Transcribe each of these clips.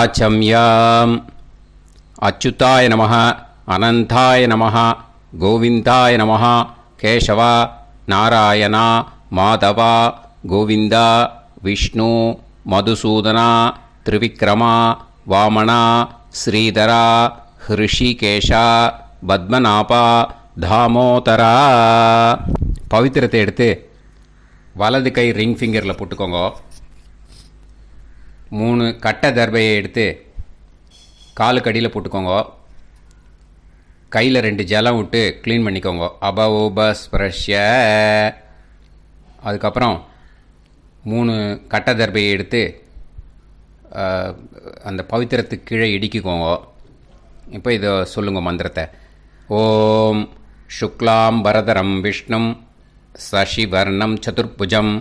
ஆச்சம்யாம். அச்சுதாய நமः, அனந்தாய நமः, கோவிந்தாய நமः, கேசவா, நாராயணா, மாதவா, கோவிந்தா, விஷ்ணு, மதுசூதனா, திரிவிக்ரமா, வாமனா, ஸ்ரீதரா, ஹிருஷிகேஷா, பத்மநாபா, தாமோதரா. பவித்திரத்தை எடுத்து வலது கை ரிங் ஃபிங்கரில் போட்டுக்கோங்க. 3 கட்டை தர்பையை எடுத்து காலுக்கடியில் போட்டுக்கோங்க. கையில் 2 ஜலம் விட்டு க்ளீன் பண்ணிக்கோங்க. அபவோபஸ்பிரஷ்ய. அதுக்கப்புறம் 3 கட்டை தர்பையை எடுத்து அந்த பவித்திரத்துக்கு கீழே இடிக்கிக்கோங்க. இப்போ இதை சொல்லுங்க மந்திரத்தை. ஓம் சுக்லாம் வரதரம் விஷ்ணும் சசிவர்ணம் சதுர்புஜம்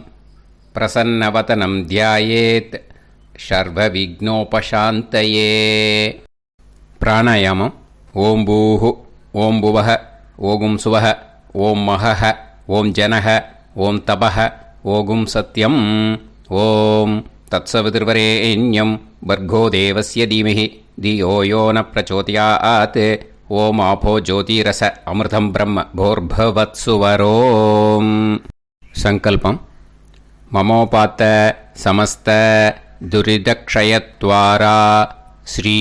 பிரசன்னவதனம் தியாயேத் சர்வ விக்னோபசாந்தயே. பிராணாயாமம். ஓம் பூஹு, ஓம் புவஹ, ஓகும் சுவஹ, ஓம் மஹஹ, ஓம் ஜனஹ, ஓம் தபஹ, ஓகும் சத்யம். ஓம் தத்சவிதுர்வரேண்யம் பர்கோ தேவஸ்ய தீமஹி தியோ யோ ந பிரச்சோதயாத். ஓம் ஆபோ ஜோதிரச அமிர்தம் பிரம்ம போர்பவத்சுவரோம். சங்கல்பம். மமோபாத்த சமஸ்த துரிதக்ஷயத்வாரா ஸ்ரீ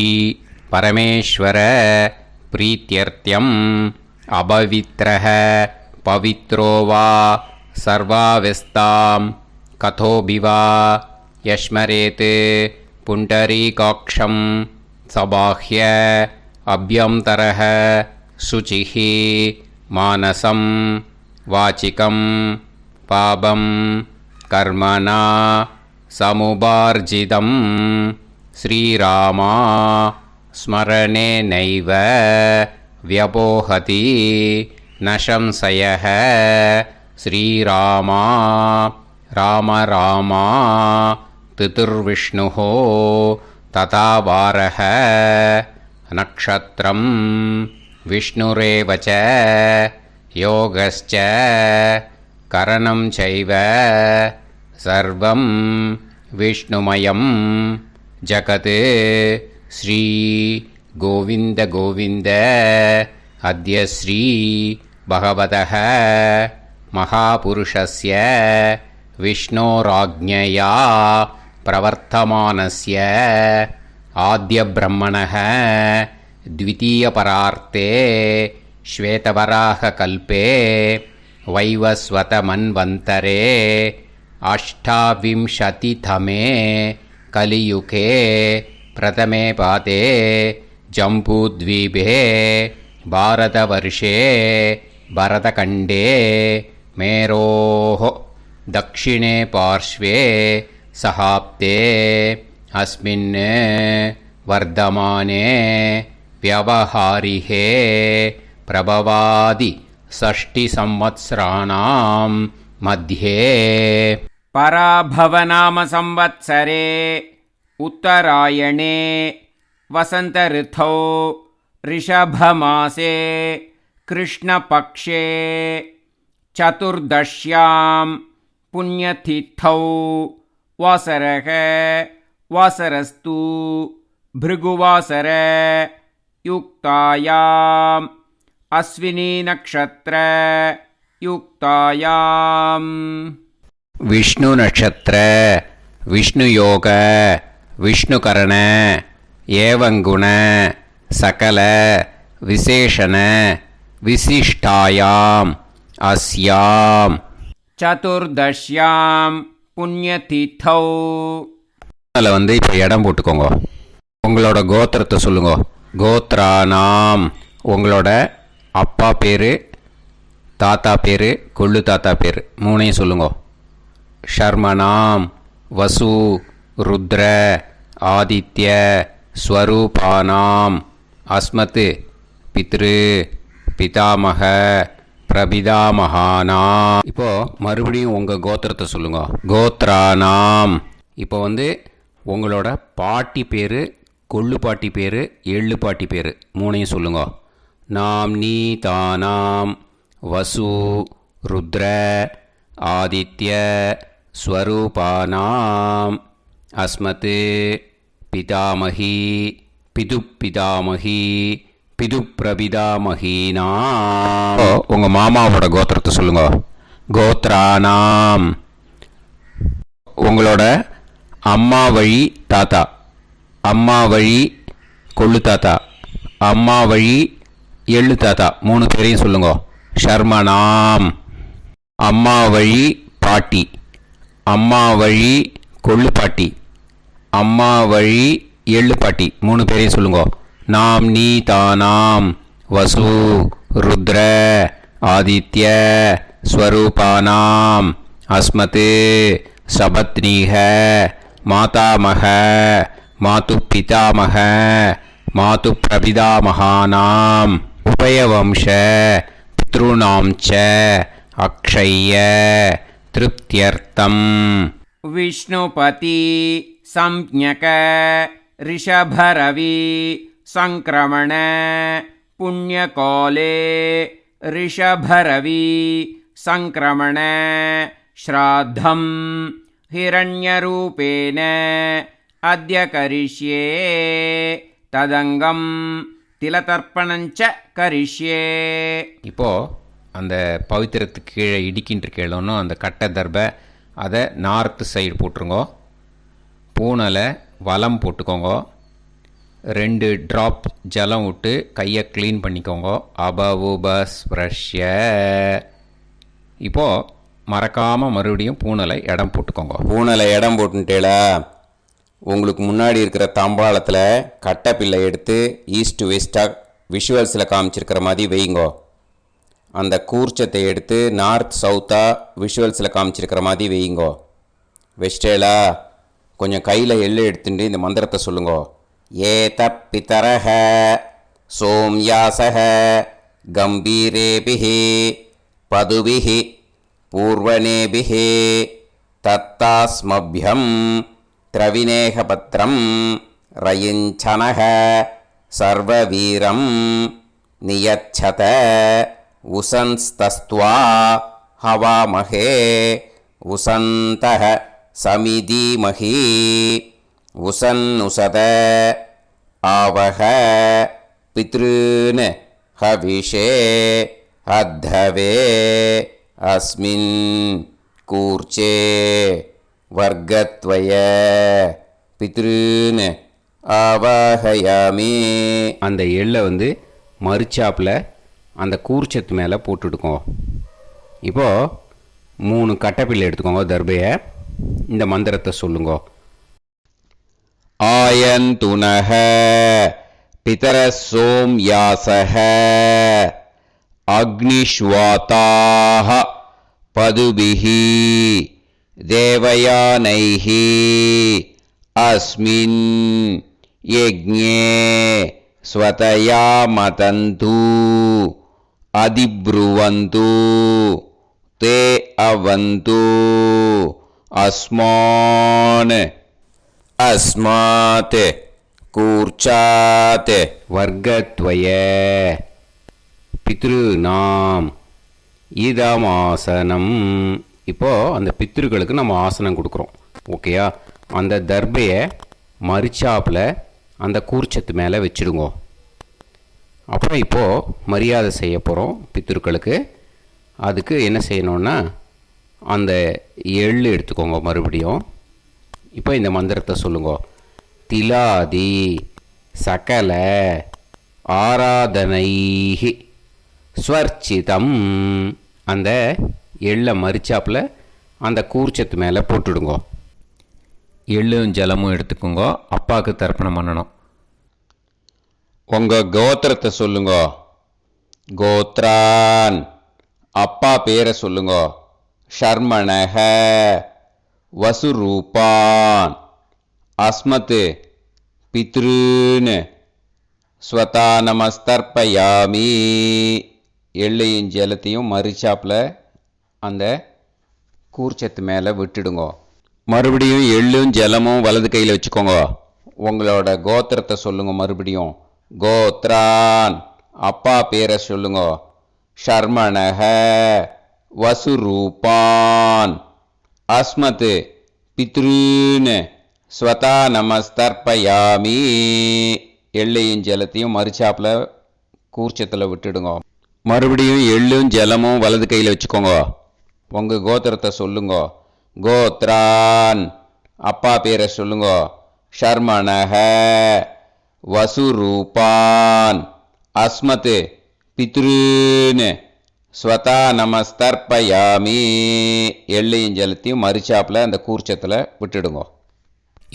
பரமேஸ்வர பிரீத்யர்த்தியம் அபவித்ரஹ பவித்ரோ வா சர்வாவஸ்தாம் கதோபிவா யஸ்மரேத் புண்டரீகாக்ஷம் சபாஹ்ய அப்யந்தரஹ சுசிஹ மானசம் வாசிகம் பாபம் கர்மணா சமுபார்ஜிதம் ஸ்ரீராமா ஸ்மரணேனைவ வ்யபோஹதி ந சம்சயः. ஸ்ரீராமா ராம ராமா திதிர்விஷ்ணுः ததா வாரः. நக்ஷத்ரம் விஷ்ணுரேவ ச யோகஸ்ச கரணம் சைவ சர்வம் விஷ்ணுமயம் ஜகத். ஸ்ரீ கோவிந்த கோவிந்த அத்ய ஸ்ரீ பகவதः மகாபுருஷஸ்ய விஷ்ணோராஜ்ஞயா பிரவர்த்தமானஸ்ய ஆத்ய பிரம்மணः த்விதீயபரார்த்தே ஸ்வேதவராக கல்பே வைவஸ்வத மன்வந்தரே அஷ்டாவிம்சதிதமே கலியுகே பிரதமே பாதே ஜம்பூத்வீபே பாரதவர்ஷே பரதகண்டே மேரோः தக்ஷிணே பார்ஷ்வே சஹாப்தே அஸ்மின் வர்தமானே व्यवहारिहे प्रभवादि 6 संवत्सराणां मध्ये. पराभवनाम संवत्सरे उत्तरायणे वसंत ऋतौ ऋषभमासे कृष्णपक्षे चतुर्दश्यां पुण्यतिथौ वासरः वासरस्तु भृगुवासर युक्तायाम् अश्विनी नक्षत्र युक्तायाम्. विष्णु नक्षत्र विष्णु योग विष्णुकरण एवं गुण सकल विशेषण विशिष्टायाम् अस्याम् चतुर्दश्यां पुण्यतिथौ. அதில் வந்து இப்போ இடம் போட்டுக்கோங்க. உங்களோட கோத்திரத்தை சொல்லுங்க. கோத்ரானாம். உங்களோட அப்பா பேர், தாத்தா பேர், கொள்ளு தாத்தா பேர் 3ஐயும் சொல்லுங்க. ஷர்மனாம் வசு ருத்ர ஆதித்ய ஸ்வரூபானாம் அஸ்மத் பித்ரு பிதாமக பிரபிதாமகானாம். இப்போது மறுபடியும் உங்கள் கோத்திரத்தை சொல்லுங்க. கோத்ரானாம். இப்போ வந்து உங்களோட பாட்டி பேர், கொள்ளு பாட்டி பேர், எள்ளு பாட்டி பேர் 3ஐயும் சொல்லுங்க. நாம் நீ தானாம் வசு ருத்ர ஆதித்ய ஸ்வரூபானாம் அஸ்மத் பிதாமகி பிதுப்பிதாமகி பிதுப்பிரபிதாமகீனா. உங்கள் மாமாவோட கோத்திரத்தை சொல்லுங்க. கோத்ரானாம். உங்களோட அம்மா வழி தாத்தா, அம்மா வழி கொள்ளு தாத்தா, அம்மா வழி எள்ளு தாத்தா, 3 பேரையும் சொல்லுங்க. ஷர்மனாம். அம்மா வழி பாட்டி, அம்மா வழி கொள்ளு பாட்டி, அம்மா வழி எள்ளு பாட்டி, 3 பேரையும் சொல்லுங்க. நாம் நீ தானாம் வசு ருத்ர ஆதித்ய ஸ்வரூபானாம் அஸ்மத் சபத்னீக மாதாமக மாது பிதாமக மாது பிரபிதாமகானாம் உபயவம்ச பித்ருணாம் ச அக்ஷய்ய திருப்தியர்த்தம். विष्णुपति संज्ञक ऋषभरवि संक्रमण पुण्यकाले ऋषभरवि संक्रमण श्राद्धं हिरण्यरूपेण अद्य करिष्ये तदंगम तिलतर्पणञ्च करिष्ये. இப்போ அந்த பவித்திரத்துக்கு கீழே இடிக்கின்ற கேளோன்னு அந்த கட்டை தர்பை அதை நார்த்து சைடு போட்டுருங்கோ. பூனலை வலம் போட்டுக்கோங்க. 2 ட்ராப் ஜலம் விட்டு கையை க்ளீன் பண்ணிக்கோங்க. அபவுபஸ்ப்ரஷ்ய. இப்போது மறக்காமல் மறுபடியும் பூனலை இடம் போட்டுக்கோங்க. பூனலை இடம் போட்டுட்டேளா, உங்களுக்கு முன்னாடி இருக்கிற தாம்பாளத்தில் கட்டை பிள்ளை எடுத்து ஈஸ்ட் வெஸ்டாக விஷுவல்ஸில் காமிச்சிருக்கிற மாதிரி வைங்கோ. அந்த கூர்ச்சத்தை எடுத்து நார்த் சவுத்தாக விஷுவல்ஸில் காமிச்சிருக்கிற மாதிரி வைங்கோ. வெஸ்டேலா கொஞ்சம் கையில் எள்ளு எடுத்துட்டு இந்த மந்திரத்தை சொல்லுங்கோ. ஏத பிதரஹ சோம்யாசஹ கம்பீரேபிஹி பதுபிஹி பூர்வனேபிஹி தத்தாஸ்மப்யம் திரவிநேகபத்ரம் ரயிஞ்சனஹ சர்வவீரம் நியச்சத உசன்ஸ்தஸ்த்வா ஹவாமஹே உசந்தஹ சமிதீமஹி உசன்னுசத ஆவஹ பித்ருன் ஹவிஷே அத்தவே அஸ்மின் கூர்ச்சே வர்க்கத்வய பித்ருன் ஆவாஹயாமி. அந்த எள்ளை மறுச்சாப்பில் அந்த கூர்ச்சத்து மேலே போட்டுடுக்கோங்க. இப்போது 3 கட்டைப்பிள்ளை எடுத்துக்கோங்க. தர்பையை இந்த மந்திரத்தை சொல்லுங்க. ஆயந்துனஹ பிதர சோம்யாசஹ அக்னிஷ்வாதாஹ பதுபிஹி தேவயானைஹி அஸ்மின் யஜ்ஞே ஸ்வதயா மதந்து அதிப்ருவந்து தே அவது அஸ்மான் அஸ்மாத் கூர்ச்சாத் வர்க்கத்வய பித்ருநாம் இதமாசனம். இப்போது அந்த பித்ருக்களுக்கு நம்ம ஆசனம் கொடுக்குறோம். ஓகேயா? அந்த தர்பையை மறுச்சாப்பில் அந்த கூர்ச்சத்து மேலே வச்சுடுங்க. அப்புறம் இப்போது மரியாதை செய்ய போகிறோம் பித்ருக்களுக்கு. அதுக்கு என்ன செய்யணுன்னா அந்த எள்ளு எடுத்துக்கோங்க. மறுபடியும் இப்போ இந்த மந்திரத்தை சொல்லுங்க. திலாதி சகல ஆராதனைஹி ஸ்வர்ச்சிதம். அந்த எள்ளை மரிச்சாப்பில் அந்த கூர்ச்சத்து மேலே போட்டுடுங்க. எள்ளும் ஜலமும் எடுத்துக்கோங்க. அப்பாவுக்கு தர்ப்பணம் பண்ணணும். உங்கள் கோத்திரத்தை சொல்லுங்க. கோத்ரான். அப்பா பேரை சொல்லுங்க. ஷர்மணஹ வசுரூபான் அஸ்மத் பித்ருன் ஸ்வதானமஸ்தர்ப்பயாமி. எள்ளையும் ஜலத்தையும் மறுச்சாப்பில் அந்த கூர்ச்சத்து மேலே விட்டுடுங்க. மறுபடியும் எள்ளும் ஜலமும் வலது கையில் வச்சுக்கோங்க. உங்களோட கோத்திரத்தை சொல்லுங்க. மறுபடியும் கோத்ரான். அப்பா பேரை சொல்லுங்க. ஷர்மணஹ வசுரூபான் அஸ்மத் பித்ருன் ஸ்வதா நமஸ்தர்ப்பயாமி. எள்ளையும் ஜலத்தையும் மறுச்சாப்பில் கூர்ச்சத்தில் விட்டுடுங்க. மறுபடியும் எள்ளும் ஜலமும் வலது கையில் வச்சுக்கோங்க. உங்கள் கோத்திரத்தை சொல்லுங்க. கோத்ரான், அப்பா பேரை சொல்லுங்க. ஷர்மணஹ, வசுரூபான், அஸ்மத், பித்ருன்னு. ஸ்வதா நமஸ்தர்ப்பயாமி. எள்ளையும் ஜலத்தையும் மறுச்சாப்பில் அந்த கூர்ச்சத்தில் விட்டுடுங்க.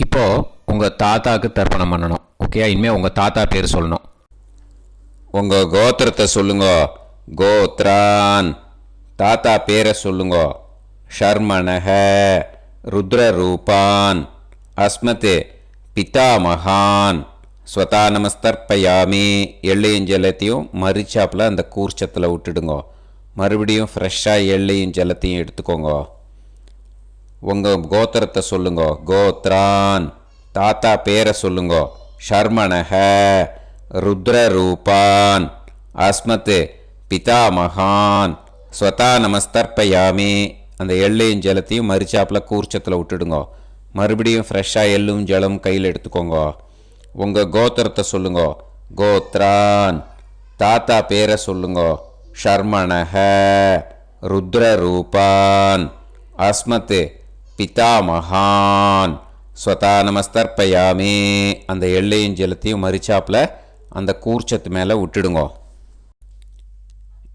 இப்போது உங்கள் தாத்தாவுக்கு தர்ப்பணம் பண்ணணும். ஓகே, இனிமேல் உங்கள் தாத்தா பேர் சொல்லணும். உங்கள் கோத்திரத்தை சொல்லுங்க. கோத்ரான், தாத்தா பேரை சொல்லுங்க. ஷர்மணஹ, ருத்ரரூபான், அஸ்மத், பிதாமகான். ஸ்வதா நமஸ்தர்ப்பயாமி. எள்ளையும் ஜலத்தையும் மறுச்சாப்பில் அந்த கூர்ச்சத்தில் விட்டுடுங்க. மறுபடியும் ஃப்ரெஷ்ஷாக எள்ளையும் ஜலத்தையும் எடுத்துக்கோங்க. உங்கள் கோத்திரத்தை சொல்லுங்க. கோத்ரான், தாத்தா பேரை சொல்லுங்க. ஷர்மணஹ, ருத்ரரூபான், அஸ்மத், பிதாமகான். ஸ்வதா நமஸ்தர்ப்பயாமி. அந்த எள்ளையும் ஜலத்தையும் மறுச்சாப்பில் கூர்ச்சத்தில் விட்டுடுங்க. மறுபடியும் ஃப்ரெஷ்ஷாக எள்ளும் ஜலம் கையில் எடுத்துக்கோங்க. உங்கள் கோத்திரத்தை சொல்லுங்க. கோத்ரான், தாத்தா பேரை சொல்லுங்க. ஷர்மணஹ, ருத்ரரூபான், அஸ்மத், பிதாமகான். ஸ்வதா நமஸ்தர்ப்பயாமி. அந்த எள்ளையும் ஜலத்தையும் மறுச்சாப்பில் அந்த கூர்ச்சத்து மேலே விட்டுடுங்க.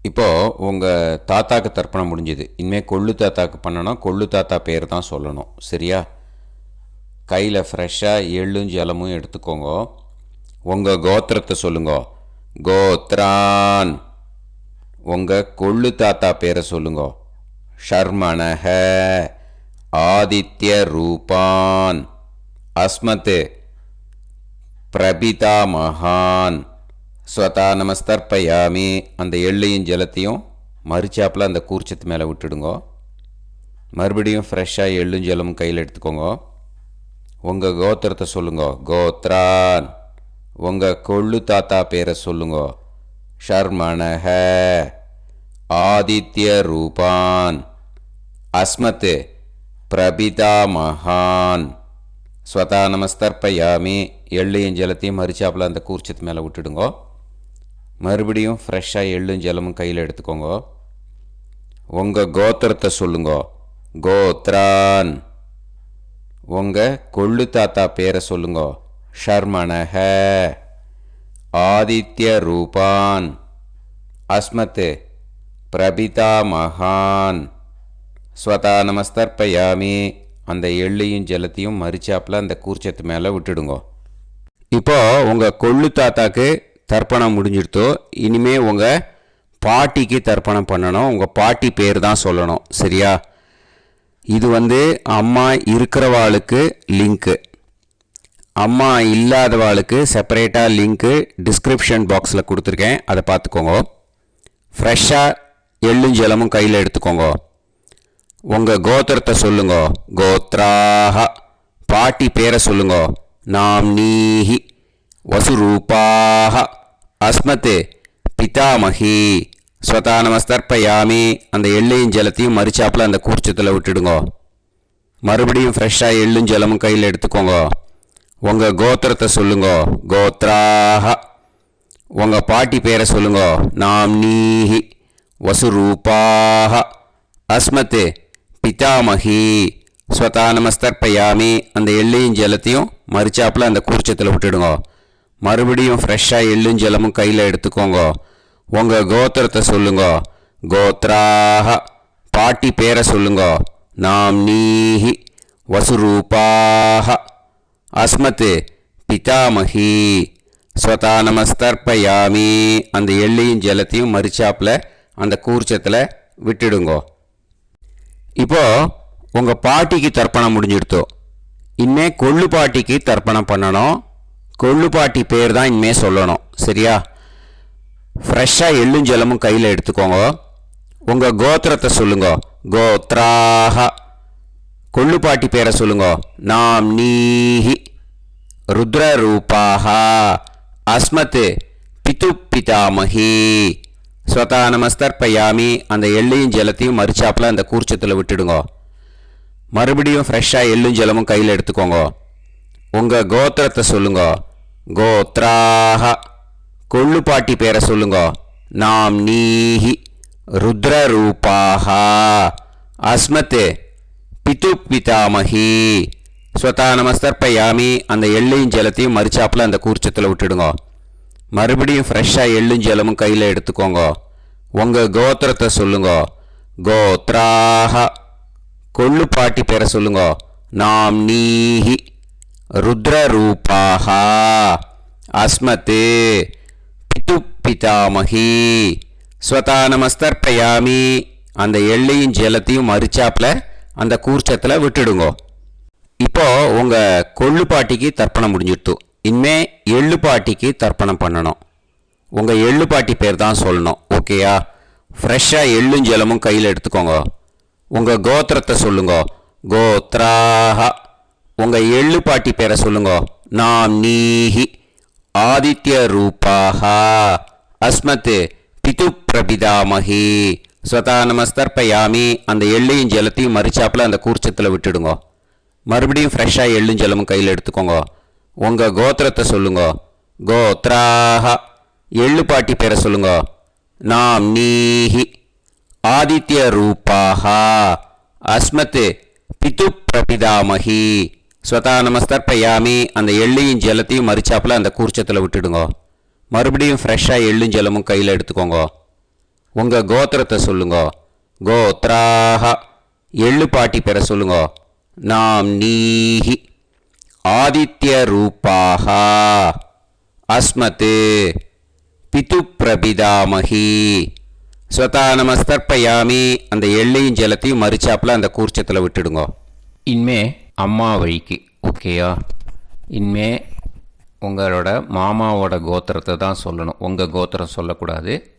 இப்போது உங்கள் தாத்தாக்கு தர்ப்பணம் முடிஞ்சுது. இனிமேல் கொள்ளு தாத்தாக்கு பண்ணணும். கொள்ளு தாத்தா பேர் தான் சொல்லணும். சரியா? கையில் ஃப்ரெஷ்ஷாக எள்ளும் ஜலமும் எடுத்துக்கோங்க. உங்கள் கோத்திரத்தை சொல்லுங்க. கோத்ரான், உங்கள் கொள்ளு தாத்தா பேரை சொல்லுங்க. ஷர்மணஹ, ஆதித்ய ரூபான், அஸ்மத், பிரபிதாமகான். ஸ்வதா நமஸ்தர்ப்பயாமி. அந்த எள்ளையும் ஜலத்தையும் மறுச்சாப்பில் அந்த கூர்ச்சத்து மேலே விட்டுடுங்க. மறுபடியும் ஃப்ரெஷ்ஷாக எள்ளும் ஜலமும் கையில் எடுத்துக்கோங்க. உங்கள் கோத்திரத்தை சொல்லுங்க. கோத்ரான், உங்கள் கொள்ளு தாத்தா பேரை சொல்லுங்க. ஷர்மணஹ, ஆதித்ய ரூபான், அஸ்மத், பிரபிதாமகான். ஸ்வதா நமஸ்தர்ப்பயாமி. எள்ளையும் ஜலத்தையும் மறுச்சாப்பில் அந்த கூர்ச்சத்து மேலே விட்டுடுங்க. மறுபடியும் ஃப்ரெஷ்ஷாக எள்ளும் ஜலமும் கையில் எடுத்துக்கோங்க. உங்கள் கோத்திரத்தை சொல்லுங்க. கோத்ரான், உங்கள் கொள்ளு தாத்தா பேரை சொல்லுங்க. ஷர்மணஹ, ஆதித்ய ரூபான், அஸ்மத், பிரபிதாமகான். ஸ்வதா நமஸ்தர்ப்பயாமி. அந்த எள்ளையும் ஜலத்தையும் மறுச்சாப்பில் அந்த கூர்ச்சத்து மேலே விட்டுடுங்க. இப்போது உங்கள் கொள்ளு தாத்தாக்கு தர்ப்பணம் முடிஞ்சிடுத்தோ. இனிமேல் உங்கள் பாட்டிக்கு தர்ப்பணம் பண்ணணும். உங்கள் பாட்டி பேர் தான் சொல்லணும். சரியா? இது அம்மா இருக்கிறவாளுக்கு லிங்க்கு, அம்மா இல்லாதவாளுக்கு செப்பரேட்டாக லிங்க்கு டிஸ்கிரிப்ஷன் பாக்ஸில் கொடுத்துருக்கேன். அதை பார்த்துக்கோங்க. ஃப்ரெஷ்ஷாக எள்ளும் ஜலமும் கையில் எடுத்துக்கோங்க. உங்கள் கோத்திரத்தை சொல்லுங்க. கோத்ராஹ, பாட்டி பேரை சொல்லுங்க. நாம்னீஹி, வசுரூபாஹ, அஸ்மத், பிதாமகி. ஸ்வதா நமஸ்தர்ப்பயாமி. அந்த எள்ளையும் ஜலத்தையும் மறுச்சாப்பில் அந்த கூர்ச்சத்தில் விட்டுடுங்க. மறுபடியும் ஃப்ரெஷ்ஷாக எள்ளும் ஜலமும் கையில் எடுத்துக்கோங்க. உங்கள் கோத்திரத்தை சொல்லுங்க. கோத்ராஹ, உங்கள் பாட்டி பேரை சொல்லுங்க. நாம்னீஹி, வசுரூபாஹ, அஸ்மத், பிதாமகி. ஸ்வதா நமஸ்தர்ப்பயாமி. அந்த எள்ளையும் ஜலத்தையும் மறுச்சாப்பில் அந்த கூர்ச்சத்தில் விட்டுடுங்க. மறுபடியும் ஃப்ரெஷ்ஷாக எள்ளும் ஜலமும் கையில் எடுத்துக்கோங்க. உங்கள் கோத்திரத்தை சொல்லுங்க. கோத்ராஹ, பாட்டி பேரை சொல்லுங்க. நாம்னீஹி, வசுரூபாஹ, அஸ்மத், பிதாமகி. ஸ்வதா நமஸ்தர்ப்பயாமி. அந்த எள்ளையும் ஜலத்தையும் மறுச்சாப்பில் அந்த கூர்ச்சத்தில் விட்டுடுங்க. இப்போது உங்கள் பாட்டிக்கு தர்ப்பணம் முடிஞ்சிடுத்தோ. இனிமே கொள்ளு பாட்டிக்கு தர்ப்பணம் பண்ணணும். கொள்ளு பாட்டி பேர் தான் இனிமே சொல்லணும். சரியா? ஃப்ரெஷ்ஷாக எள்ளும் ஜலமும் கையில் எடுத்துக்கோங்க. உங்கள் கோத்திரத்தை சொல்லுங்க. கோத்ராஹ, கொள்ளு பாட்டி பேரை சொல்லுங்க. நாம்னீஹி, ருத்ரரூபாஹ, அஸ்மத், பிதாமகி. ஸ்வதா நமஸ்தர்ப்பயாமி. அந்த எள்ளையும் ஜலத்தையும் மறுச்சாப்பில் அந்த கூர்ச்சத்தில் விட்டுடுங்க. மறுபடியும் ஃப்ரெஷ்ஷாக எள்ளும் ஜலமும் கையில் எடுத்துக்கோங்க. உங்கள் கோத்திரத்தை சொல்லுங்க. கோத்ராஹ. கொள்ளுப்பாட்டி பேரை சொல்லுங்க. நாம் நீஹி ருத்ரரூபாஹ. அஸ்மத் பிது பிதாமகி. ஸ்வதா நமஸ்தர்ப்பயாமி. அந்த எள்ளையும் ஜலத்தையும் மறிச்சாப்பில் அந்த கூர்ச்சத்தில் விட்டுடுங்க. மறுபடியும் ஃப்ரெஷ்ஷாக எள்ளும் ஜலமும் கையில் எடுத்துக்கோங்க. உங்கள் கோத்திரத்தை சொல்லுங்க. கோத்ராஹ. கொள்ளுப்பாட்டி பேரை சொல்லுங்க. நாம் நீஹி ருத்ரரூபாஹ. அஸ்மத் பிது பிதாமகி. ஸ்வதா நமஸ்தர்ப்பயாமி. அந்த எள்ளையும் ஜலத்தையும் மறிச்சாப்பில் அந்த கூர்ச்சத்தில் விட்டுடுங்க. இப்போ உங்கள் கொள்ளுப்பாட்டிக்கு தர்ப்பணம் முடிஞ்சிடுத்து. இனிமே எள்ளுப்பாட்டிக்கு தர்ப்பணம் பண்ணணும். உங்கள் எள்ளுப்பாட்டி பேர் தான் சொல்லணும். ஓகேயா? ஃப்ரெஷ்ஷாக எள்ளும் ஜலமும் கையில் எடுத்துக்கோங்க. உங்கள் கோத்திரத்தை சொல்லுங்க. கோத்ராஹ. உங்கள் எள்ளுப்பாட்டி பேரை சொல்லுங்க. நாம் நீஹி ஆதித்ய ரூபாஹ. அஸ்மத் பிது பிரபிதாமகி. ஸ்வதா நமஸ்தர்ப்பயாமி. அந்த எள்ளையும் ஜலத்தையும் மறிச்சாப்பில் அந்த கூர்ச்சத்தில் விட்டுடுங்க. மறுபடியும் ஃப்ரெஷ்ஷாக எள்ளும் ஜலமும் கையில் எடுத்துக்கோங்க. உங்கள் கோத்திரத்தை சொல்லுங்க. கோத்ராஹ. எள்ளுப்பாட்டி பேரை சொல்லுங்க. நாம் நீஹி ஆதித்ய ரூபாஹ. அஸ்மத் பிது பிரபிதாமகி. ஸ்வதா நமஸ்தர்ப்பயாமி. அந்த எள்ளையும் ஜலத்தையும் மறிச்சாப்பில் அந்த கூர்ச்சத்தில் விட்டுடுங்க. மறுபடியும் ஃப்ரெஷ்ஷாக எள்ளும் ஜலமும் கையில் எடுத்துக்கோங்க. உங்கள் கோத்திரத்தை சொல்லுங்க. கோத்ராஹ. எள்ளுப்பாட்டி பேரை சொல்லுங்க. நாம் நீஹி ஆதித்ய ரூபாஹ. அஸ்மத் பிது பிரபிதாமகி. ஸ்வதா நமஸ்தர்ப்பயாமி. அந்த எள்ளையும் ஜலத்தையும் மறிச்சாப்பில் அந்த கூர்ச்சத்தில் விட்டுடுங்க. இனிமே அம்மா வழிக்கு. ஓகேயா? இனிமே உங்களோட மாமாவோட கோத்திரத்தை தான் சொல்லணும். உங்கள் கோத்திரம் சொல்லக்கூடாது.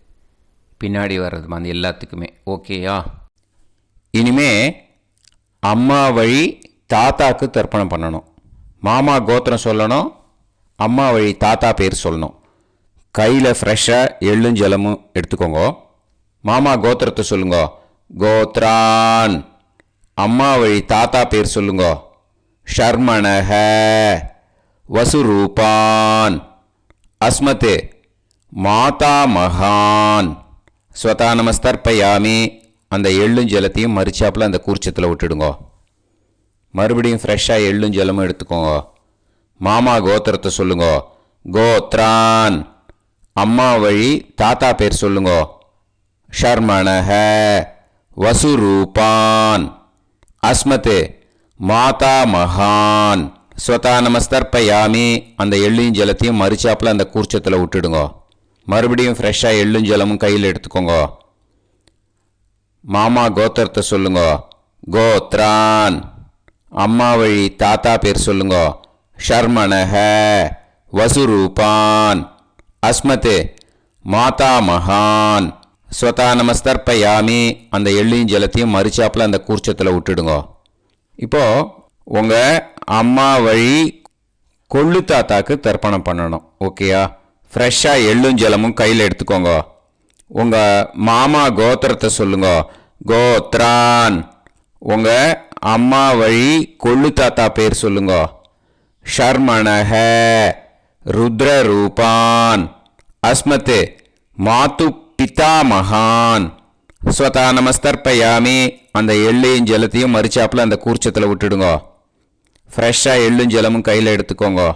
பின்னாடி வர்றது வந்து எல்லாத்துக்குமே. ஓகேயா? இனிமே அம்மா வழி தாத்தாக்கு தர்ப்பணம் பண்ணணும். மாமா கோத்திரம் சொல்லணும். அம்மா வழி தாத்தா பேர் சொல்லணும். கையில் ஃப்ரெஷ்ஷாக எள்ளும் ஜலமும் எடுத்துக்கோங்க. மாமா கோத்திரத்தை சொல்லுங்க. கோத்ரான். அம்மா வழி தாத்தா பேர் சொல்லுங்க. ஷர்மணஹ. வசுரூபான். அஸ்மத் மாதா மகான். ஸ்வதா நமஸ்தர்ப்பயாமி. அந்த எள்ளும் ஜலத்தையும் மறிச்சாப்பில் அந்த கூர்ச்சத்தில் விட்டுடுங்க. மறுபடியும் ஃப்ரெஷ்ஷாக எள்ளும் ஜலமும் எடுத்துக்கோங்க. மாமா கோத்திரத்தை சொல்லுங்க. கோத்ரான். அம்மா வழி தாத்தா பேர் சொல்லுங்க. ஷர்மணஹ. வசுரூபான். அஸ்மத் மாதா மகான். ஸ்வதா நமஸ்தர்ப்பயாமி. அந்த எள்ளையும் ஜலத்தையும் மறிச்சாப்பில் அந்த கூர்ச்சத்தில் விட்டுடுங்க. மறுபடியும் ஃப்ரெஷ்ஷாக எள்ளும் ஜலமும் கையில் எடுத்துக்கோங்க. மாமா கோத்திரத்தை சொல்லுங்க. கோத்ரான். அம்மா வழி தாத்தா பேர் சொல்லுங்க. ஷர்மணஹ. வசுரூபான். அஸ்மத் மாதா மகான். ஸ்வதா நமஸ்தர்ப்பயாமி. அந்த எள்ளையும் ஜலத்தையும் மறிச்சாப்பில் அந்த கூர்ச்சத்தில் விட்டுடுங்க. இப்போது உங்கள் அம்மா வழி கொள்ளு தாத்தாக்கு தர்ப்பணம் பண்ணணும். ஓகேயா? ஃப்ரெஷ்ஷாக எள்ளும் ஜலமும் கையில் எடுத்துக்கோங்க. உங்கள் மாமா கோத்திரத்தை சொல்லுங்க. கோத்ரான். உங்கள் அம்மா வழி கொள்ளு தாத்தா பேர் சொல்லுங்க. ஷர்மணஹ. ருத்ரரூபான். அஸ்மத் மாது பிதாமகான். ஸ்வதா நமஸ்தர்ப்பயாமி. அந்த எள்ளையும் ஜலத்தையும் மறிச்சாப்பில் அந்த கூர்ச்சத்தில் விட்டுடுங்க. ஃப்ரெஷ்ஷாக எள்ளும் ஜலமும் கையில் எடுத்துக்கோங்க.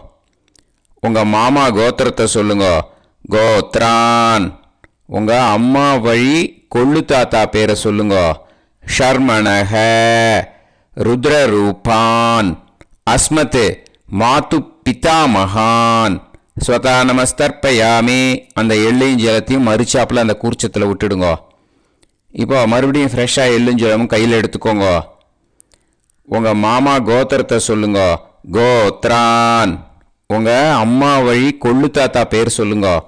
உங்கள் மாமா கோத்திரத்தை சொல்லுங்க. கோத்ரான். உங்கள் அம்மா வழி கொள்ளு தாத்தா பேரை சொல்லுங்க. ஷர்மணஹ. ருத்ரரூபான். அஸ்மத் மாது பிதாமகான். ஸ்வதா நமஸ்தர்ப்பயாமி. அந்த எள்ளையும் ஜலத்தையும் மறிச்சாப்பில் அந்த கூர்ச்சத்தில் விட்டுடுங்க. இப்போ மறுபடியும் ஃப்ரெஷ்ஷாக எள்ளும் ஜலமும் கையில் எடுத்துக்கோங்க. உங்கள் மாமா கோத்திரத்தை சொல்லுங்க. கோத்ரான். உங்கள் அம்மா வழி கொள்ளு தாத்தா பேர் சொல்லுங்க.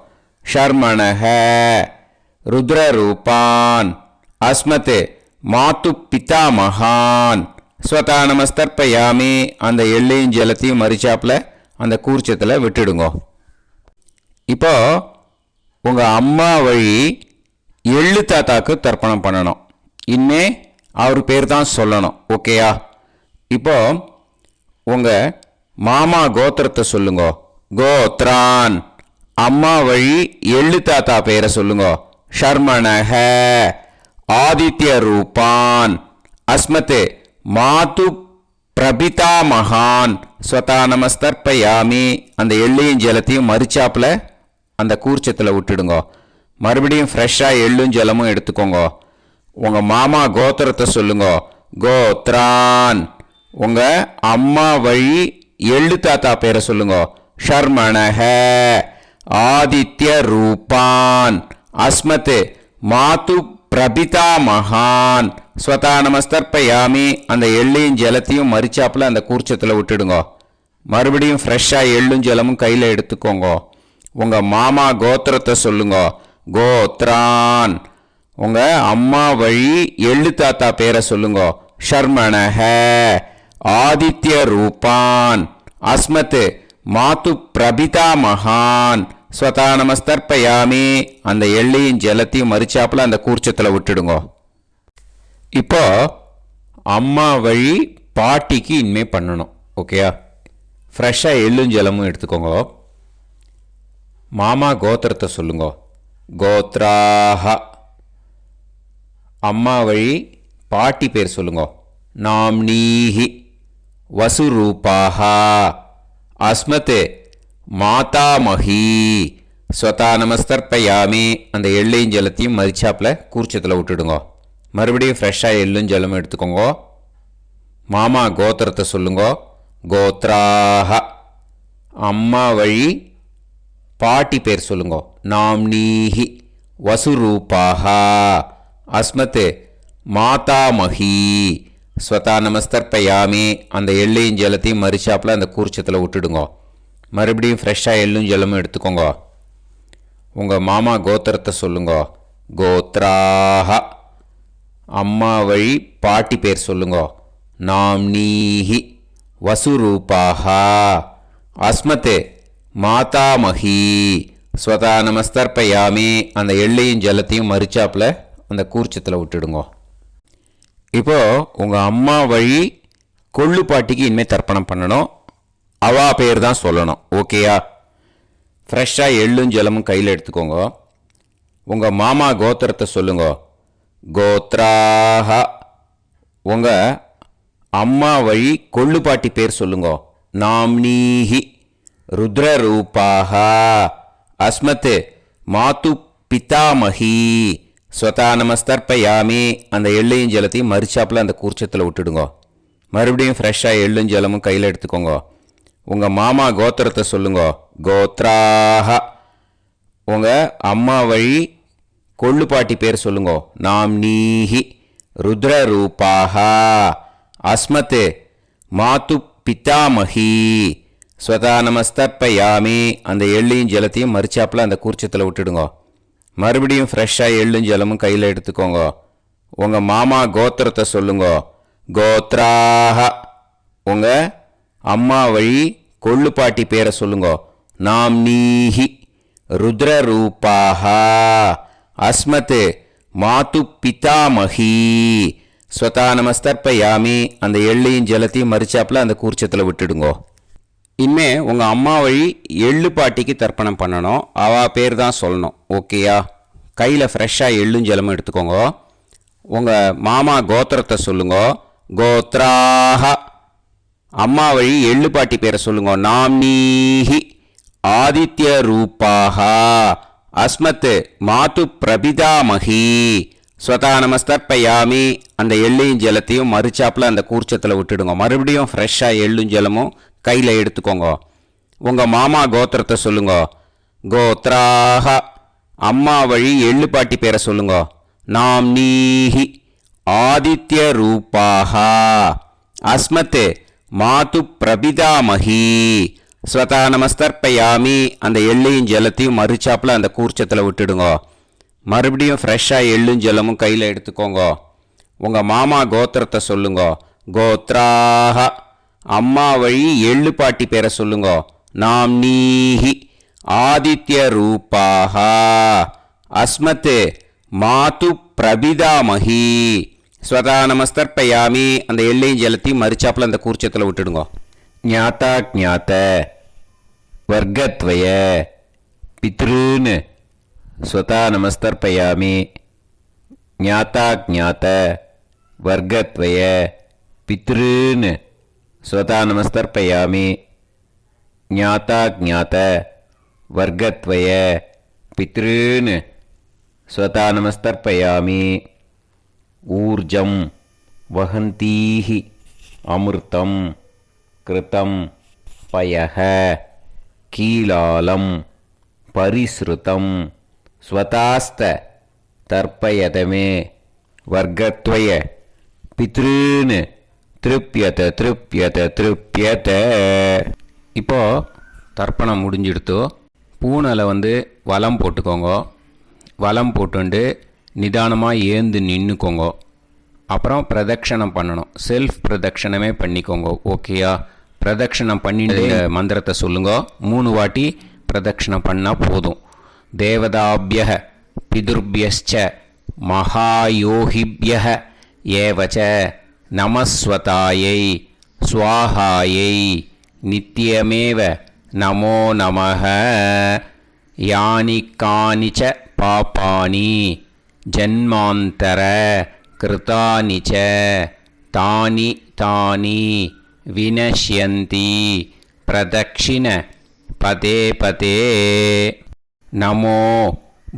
ஷர்மணஹ. ருத்ரரூபான். அஸ்மத் மாது பிதாமகான். ஸ்வதா நமஸ்தர்ப்பயாமி. அந்த எள்ளையும் ஜலத்தையும் மறிச்சாப்பில் அந்த கூர்ச்சத்தில் விட்டுடுங்க. இப்போ உங்கள் அம்மா வழி எள்ளு தாத்தாக்கு தர்ப்பணம் பண்ணணும். இனிமே அவர் பேர் தான் சொல்லணும். ஓகேயா? இப்போ உங்கள் மாமா கோத்திரத்தை சொல்லுங்க. கோத்ரான். அம்மா வழி எள்ளு தாத்தா பெயரை சொல்லுங்க. ஷர்மணஹ. ஆதித்ய ரூபான். அஸ்மதே மாது பிரபிதா மகான் ஸ்வதா நமஸ்தர்ப்பயாமி. அந்த எள்ளையும் ஜலத்தையும் மறிச்சாப்புல அந்த கூர்ச்சத்தில் விட்டுடுங்க. மறுபடியும் ஃப்ரெஷ்ஷாக எள்ளும் ஜலமும் எடுத்துக்கோங்க. உங்கள் மாமா கோத்திரத்தை சொல்லுங்க. கோத்ரான். உங்கள் அம்மா வழி எள்ளு தாத்தா பேரை சொல்லுங்க. ஷர்மணஹ. ஆதித்ய ரூபான். அஸ்மத் மாது பிரபிதா மகான் ஸ்வதா நமஸ்தர்ப்பயாமி. அந்த எள்ளையும் ஜலத்தையும் மறிச்சாப்புல அந்த கூர்ச்சத்தில் விட்டுடுங்க. மறுபடியும் ஃப்ரெஷ்ஷாக எள்ளும் ஜலமும் கையில் எடுத்துக்கோங்க. உங்கள் மாமா கோத்திரத்தை சொல்லுங்க. கோத்ரான். உங்கள் அம்மா வழி எள்ளு தாத்தா பேரை சொல்லுங்க. ஷர்மணஹ. ஆதித்ய ரூபான். அஸ்மத் மாது பிரபிதா மகான் ஸ்வதா நமஸ்தர்ப்பயாமி. அந்த எள்ளையும் ஜலத்தையும் மறிச்சாப்புல அந்த கூர்ச்சத்தில் விட்டுடுங்க. இப்போ அம்மா வழி பாட்டிக்கு இனிமே பண்ணணும். ஓகேயா? ஃப்ரெஷ்ஷாக எள்ளும் ஜலமும் எடுத்துக்கோங்க. மாமா கோத்திரத்தை சொல்லுங்க. கோத்ராஹ. அம்மா வழி பாட்டி பேர் சொல்லுங்க. நாம்னீஹி. வசுரூபாஹ. அஸ்மத் மாதாமஹி ஸ்வதா நமஸ்தர்ப்பயாமி. அந்த எள்ளையும் ஜலத்தையும் மறிச்சாப்புல கூர்ச்சத்தில் விட்டுடுங்க. மறுபடியும் ஃப்ரெஷ்ஷாக எள்ளும் ஜலமும் எடுத்துக்கோங்க. மாமா கோத்திரத்தை சொல்லுங்க. கோத்ராஹ. அம்மா வழி பாட்டி பேர் சொல்லுங்க. நாம்னீஹி. வசுரூபாஹ. அஸ்மத் மாதாமஹி ஸ்வதா நமஸ்தர்ப்பயாமி. அந்த எள்ளையும் ஜலத்தையும் மறிச்சாப்புல அந்த கூர்ச்சத்தில் விட்டுடுங்க. மறுபடியும் ஃப்ரெஷ்ஷாக எள்ளும் ஜலமும் எடுத்துக்கோங்க. உங்கள் மாமா கோத்திரத்தை சொல்லுங்க. கோத்ராஹ. அம்மா வழி பாட்டி பேர் சொல்லுங்க. நாம்னீஹி. வசுரூபாஹ. அஸ்மத் மாதாமஹி ஸ்வதா நமஸ்தர்ப்பயாமி. அந்த எள்ளையும் ஜலத்தையும் மறிச்சாப்புல அந்த கூர்ச்சத்தில் விட்டுடுங்க. இப்போது உங்கள் அம்மா வழி கொள்ளு பாட்டிக்கு இனிமேல் தர்ப்பணம் பண்ணணும். அவா பேர் தான் சொல்லணும். ஓகேயா? ஃப்ரெஷ்ஷாக எள்ளும் ஜலமும் கையில் எடுத்துக்கோங்க. உங்கள் மாமா கோத்திரத்தை சொல்லுங்க. கோத்ராஹ. உங்கள் அம்மா வழி கொள்ளு பாட்டி பேர் சொல்லுங்க. நாம்னீஹி. ருத்ரரூபாஹ. அஸ்மத் மாது பிதாமஹி ஸ்வதா நமஸ்தர்ப்பயாமி. அந்த எள்ளையும் ஜலத்தையும் மறிச்சாப்புல அந்த கூர்ச்சத்தில் விட்டுடுங்க. மறுபடியும் ஃப்ரெஷ்ஷாக எள்ளும் ஜலமும் கையில் எடுத்துக்கோங்க. உங்கள் மாமா கோத்திரத்தை சொல்லுங்க. கோத்ராஹ. உங்கள் அம்மா வழி கொள்ளு பாட்டி பேர் சொல்லுங்க. நாம்னீஹி. ருத்ரரூபாஹ. அஸ்மத் மாது பிதாமஹி ஸ்வதா நமஸ்தர்ப்பயாமி. அந்த எள்ளையும் ஜலத்தையும் மறிச்சாப்புல அந்த கூர்ச்சத்தில் விட்டுடுங்க. மறுபடியும் ஃப்ரெஷ்ஷாக எள்ளும் ஜலமும் கையில் எடுத்துக்கோங்க. உங்கள் மாமா கோத்திரத்தை சொல்லுங்க. கோத்ராஹ. உங்கள் அம்மா வழி கொள்ளு பாட்டி பேரை சொல்லுங்க. நாம்னீஹி. ருத்ரரூபாஹ. அஸ்மத் மாது பிதாமஹி ஸ்வதா நமஸ்தர்ப்பயாமி. அந்த எள்ளையும் ஜலத்தையும் மறிச்சாப்புல அந்த கூர்ச்சத்தில் விட்டுடுங்க. இனிமே உங்கள் அம்மா வழி எள்ளு பாட்டிக்கு தர்ப்பணம் பண்ணணும். அவா பேர் தான் சொல்லணும். ஓகேயா? கையில் ஃப்ரெஷ்ஷாக எள்ளும் ஜலமும் எடுத்துக்கோங்க. உங்கள் மாமா கோத்திரத்தை சொல்லுங்க. கோத்ராஹ. அம்மா வழி எள்ளு பாட்டி பேரை சொல்லுங்க. நாம்னீஹி. ஆதித்ய ரூபாஹ. அஸ்மத் மாது பிரபிதாமஹி ஸ்வதா நமஸ்தர்ப்பயாமி. அந்த எள்ளையும் ஜலத்தையும் மறிச்சாப்புல அந்த கூர்ச்சத்தில் விட்டுடுங்க. மறுபடியும் ஃப்ரெஷ்ஷாக எள்ளும் ஜலமும் கையில் எடுத்துக்கோங்க. உங்கள் மாமா கோத்திரத்தை சொல்லுங்க. கோத்ராஹ. அம்மா வழி எள்ளு பாட்டி பேரை சொல்லுங்க. நாம்னீஹி. ஆதித்ய ரூபாஹ. அஸ்மத் மாது பிரபிதாமஹி ஸ்வதா நமஸ்தர்ப்பயாமி. அந்த எள்ளையும் ஜலத்தையும் மறிச்சாப்புல அந்த கூர்ச்சத்தில் விட்டுடுங்க. மறுபடியும் ஃப்ரெஷ்ஷாக எள்ளும் ஜலமும் கையில் எடுத்துக்கோங்க. உங்கள் மாமா கோத்திரத்தை சொல்லுங்க. கோத்ராஹ. அம்மா வழி எள்ளு பாட்டி பேரை சொல்லுங்க. நாம்னீஹி. ஆதித்ய ரூபாஹ. அஸ்மத் மாது பிரபிதாமஹி ஸ்வதா நமஸ்தர்ப்பயாமி. அந்த எள்ளையும் ஜலத்தையும் மறிச்சாப்புல அந்த கூர்ச்சத்தில் விட்டுடுங்க. ஞாதா ஞாத வர்க்கத்வய பித்ருன் ஸ்வதா நமஸ்தர்ப்பயாமி. ஞாதா ஞாத வர்க்கத்வய பித்ருன் ஸ்வதா நமஸ்தர்ப்பயாமி. ஞாதா ஞாத வர்க்கத்வய பித்ருன் ஸ்வதா நமஸ்தர்ப்பயாமி. ஊர்ஜம் வஹந்தீஹி அமிர்தம் கிருதம் பயஹ கீலாலம் பரிஸ்ருதம் ஸ்வதாஸ்த தர்ப்பயதமே வர்க்கத்வய பித்ருன் திருப்யத திருப்யத திருப்யத. இப்போ தர்ப்பணம் முடிஞ்சிடுத்தோ பூனலை வலம் போட்டுக்கோங்க. வலம் போட்டுண்டு நிதானமாக ஏந்து நின்றுக்கோங்க. அப்புறம் பிரதட்சணம் பண்ணணும். செல்ஃப் பிரதட்சணமே பண்ணிக்கோங்க. ஓகேயா? பிரதட்சணம் பண்ணிட்டு மந்திரத்தை சொல்லுங்க. 3 வாட்டி பிரதட்சணம் பண்ணால் போதும். தேவதாபிய பிதுர்பியச்ச மகாயோகிபிய ஏவச்ச நமஸ்வதாயை ஸ்வாஹாயை நித்யமேவ நமோ நமஹ. யானி கானிச்ச பாபானி ஜன்மாந்தர கிருதானி ச தானி தானி வினஷ்யந்தி பிரதக்ஷிண பதே பதே. நமோ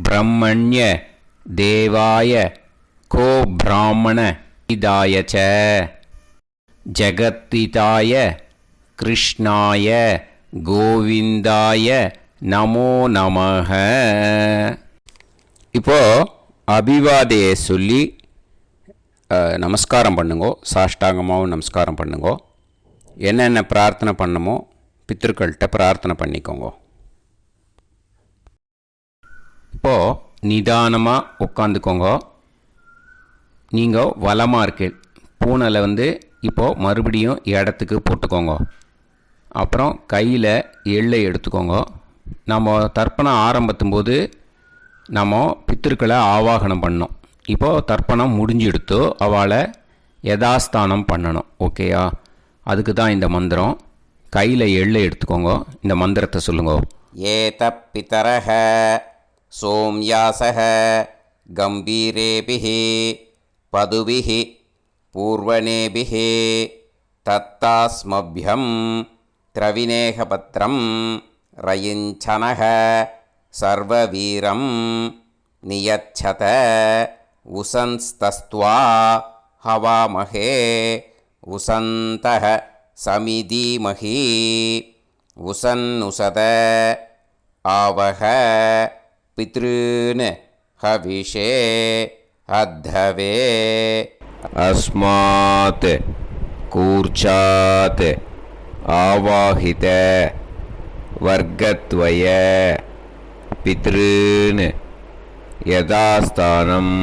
பிரம்மண்ய தேவாய கோ பிராமண இதாய ச ஜகத்திதாய கிருஷ்ணாய கோவிந்தாய நமோ நமஹ. இப்போ அபிவாதையை சொல்லி நமஸ்காரம் பண்ணுங்கோ. சாஷ்டாங்கமாகவும் நமஸ்காரம் பண்ணுங்கோ. என்னென்ன பிரார்த்தனை பண்ணமோ பித்ருக்கள்கிட்ட பிரார்த்தனை பண்ணிக்கோங்க. இப்போது நிதானமாக உட்காந்துக்கோங்க. நீங்கள் வலமாக இருக்கு பூனலை இப்போது மறுபடியும் இடத்துக்கு போட்டுக்கோங்க. அப்புறம் கையில் எள்ளை எடுத்துக்கோங்க. நம்ம தர்ப்பணம் ஆரம்பித்தும் போது நம்ம பித்திருக்களை ஆவாகனம் பண்ணோம். இப்போது தர்ப்பணம் முடிஞ்செடுத்து அவளை யதாஸ்தானம் பண்ணணும். ஓகேயா? அதுக்கு தான் இந்த மந்திரம். கையில் எள்ளை எடுத்துக்கோங்க. இந்த மந்திரத்தை சொல்லுங்க. ஏத பிதரஹ சோம்யாசஹ கம்பீரேபிஹி பதுபிஹி பூர்வணேபிஹி தத்தாஸ்மப்யம் திரவிநேகபத்ரம் ரயிஞ்சனஹ சர்வவீரம் நியச்சத உசன்ஸ்தஸ்த்வா ஹவாமஹே உசந்தஹ சமிதீமஹி உசன்னுசத ஆவஹ பித்ருன் ஹவிஷே அத்தவே. அஸ்மாத் கூர்ச்சாத் ஆவாஹித வர்க்கத்வய பித்ருன் யதாஸ்தானம்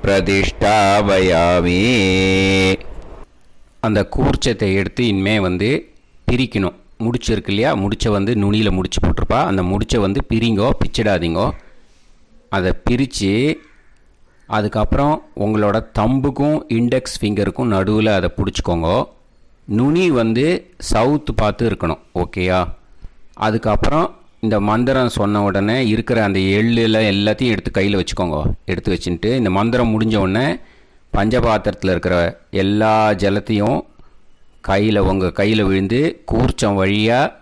பிரதிஷ்டாபயாமி. அந்த கூர்ச்சத்தை எடுத்து இனிமே பிரிக்கணும். முடிச்சு இருக்கு இல்லையா? முடிச்சை நுனியில் முடிச்சு போட்டிருப்பா. அந்த முடிச்சை பிரிங்கோ, பிச்சிடாதீங்கோ. அதை பிரித்து அதுக்கப்புறம் உங்களோட தம்புக்கும் இண்டெக்ஸ் ஃபிங்கருக்கும் நடுவில் அதை பிடிச்சிக்கோங்க. நுனி சவுத்து பார்த்து இருக்கணும். ஓகேயா? அதுக்கப்புறம் இந்த மந்திரம் சொன்ன உடனே இருக்கிற அந்த எள்ளில் எல்லாத்தையும் எடுத்து கையில் வச்சுக்கோங்க. எடுத்து வச்சுட்டு இந்த மந்திரம் முடிஞ்ச உடனே பஞ்சபாத்திரத்தில் இருக்கிற எல்லா ஜலத்தையும் உங்கள் கையில் விழுந்து கூர்ச்சம் வழியாக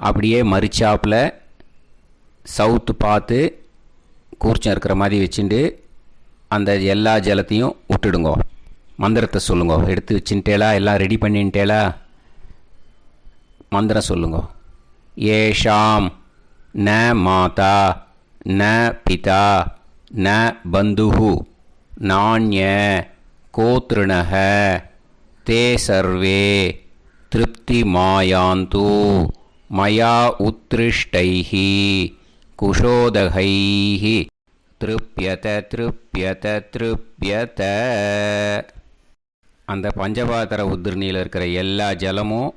அப்படியே மறிச்சாப்பில் சவுத்து பார்த்து கூர்ச்சம் இருக்கிற மாதிரி வச்சுட்டு அந்த எல்லா ஜலத்தையும் விட்டுடுங்கோ. மந்திரத்தை சொல்லுங்க. எடுத்து வச்சுட்டேலா? எல்லாம் ரெடி பண்ணிட்டேலா? மந்திரம் சொல்லுங்க. ஏஷாம் ந மாதா ந பிதா ந பந்துஹு நாண்ய கோத்ருணஹ தே சர்வே திருப்தி மாயாந்து மயா உத்ருஷ்டைஹி குஷோதகைஹி திருப்யத திருப்யத திருப்யத. அந்த பஞ்சபாத்திர உதிர்ணியில் இருக்கிற எல்லா ஜலமும்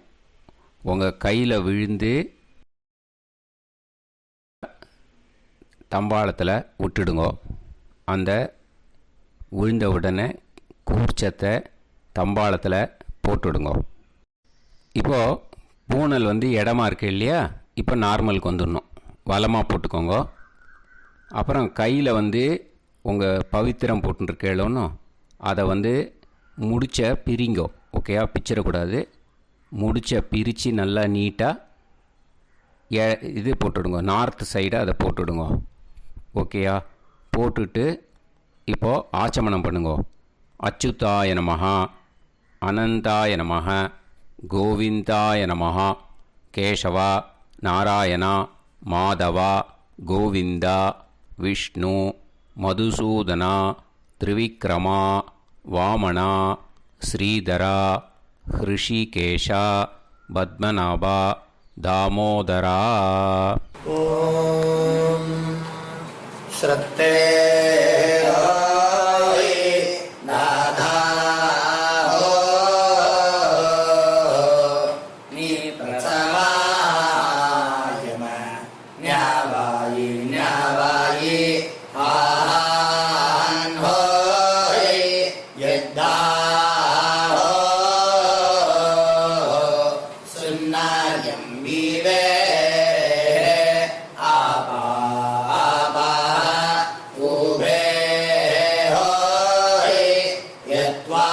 உங்கள் கையில் விழுந்து தம்பாளத்தில் விட்டுடுங்க. அந்த விழுந்த உடனே கூர்ச்சத்தை தம்பாளத்தில் போட்டுடுங்க. இப்போது பூனல் வந்து இடமா இருக்கு இல்லையா, இப்போ நார்மலுக்கு வந்துடணும். வலமாக போட்டுக்கோங்க. அப்புறம் கையில் வந்து உங்கள் பவித்திரம் போட்டுருக்கேளோன்னு அதை வந்து முடிச்ச பிரிங்கோ. ஓகேயா, பிச்சிடக்கூடாது. முடிச்ச பிரித்து நல்லா நீட்டாக இது போட்டுவிடுங்க. நார்த் சைடை அதை போட்டுவிடுங்க. ஓகேயா, போட்டுட்டு இப்போது ஆச்சமனம் பண்ணுங்க. அச்சுதாய நமஹ, அனந்தாய நமஹ, கோவிந்தாய நமஹ, கேசவா, நாராயணா, மாதவா, கோவிந்தா, விஷ்ணு, மதுசூதனா, திரிவிக்ரமா, வாமனா, ஸ்ரீதரா, ஹிருஷிகேஷா, பத்மநாபா, தாமோதரா. ஓம் ஸ்ரத்தே நாதா நீ பிரசவாயம ஞாவாயி ஞாவாயி ஆஹான் ஹோய் யத்தா சுன்னாயம் வீவே ஆபா ஆபா உபே ஹோய் யத்வா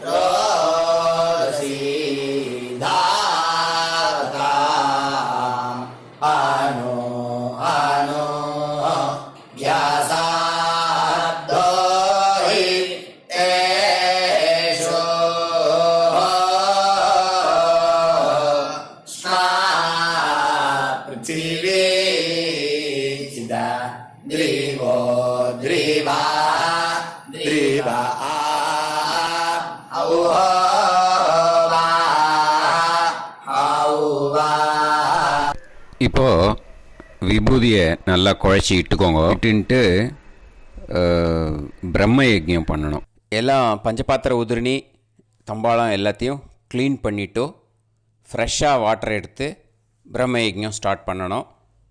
ரோசி தாதா ஆனோ ஆனோ க்யாசாத்தோஹி தேஷோ ஸ்மா பிருத்திவி சிதா த்ரிவோ த்ரிவா த்ரிவா ஔஹா ஔவா. இப்போது விபூதியை நல்லா குழச்சி இட்டுக்கோங்க. இட்டுன்ட்டு பிரம்ம யஜ்ஞம் பண்ணணும். எல்லாம் பஞ்சபாத்திர உதிரணி தம்பாளம் எல்லாத்தையும் க்ளீன் பண்ணிவிட்டு ஃப்ரெஷ்ஷாக வாட்டர் எடுத்து பிரம்ம யஜ்ஞம் ஸ்டார்ட் பண்ணணும்.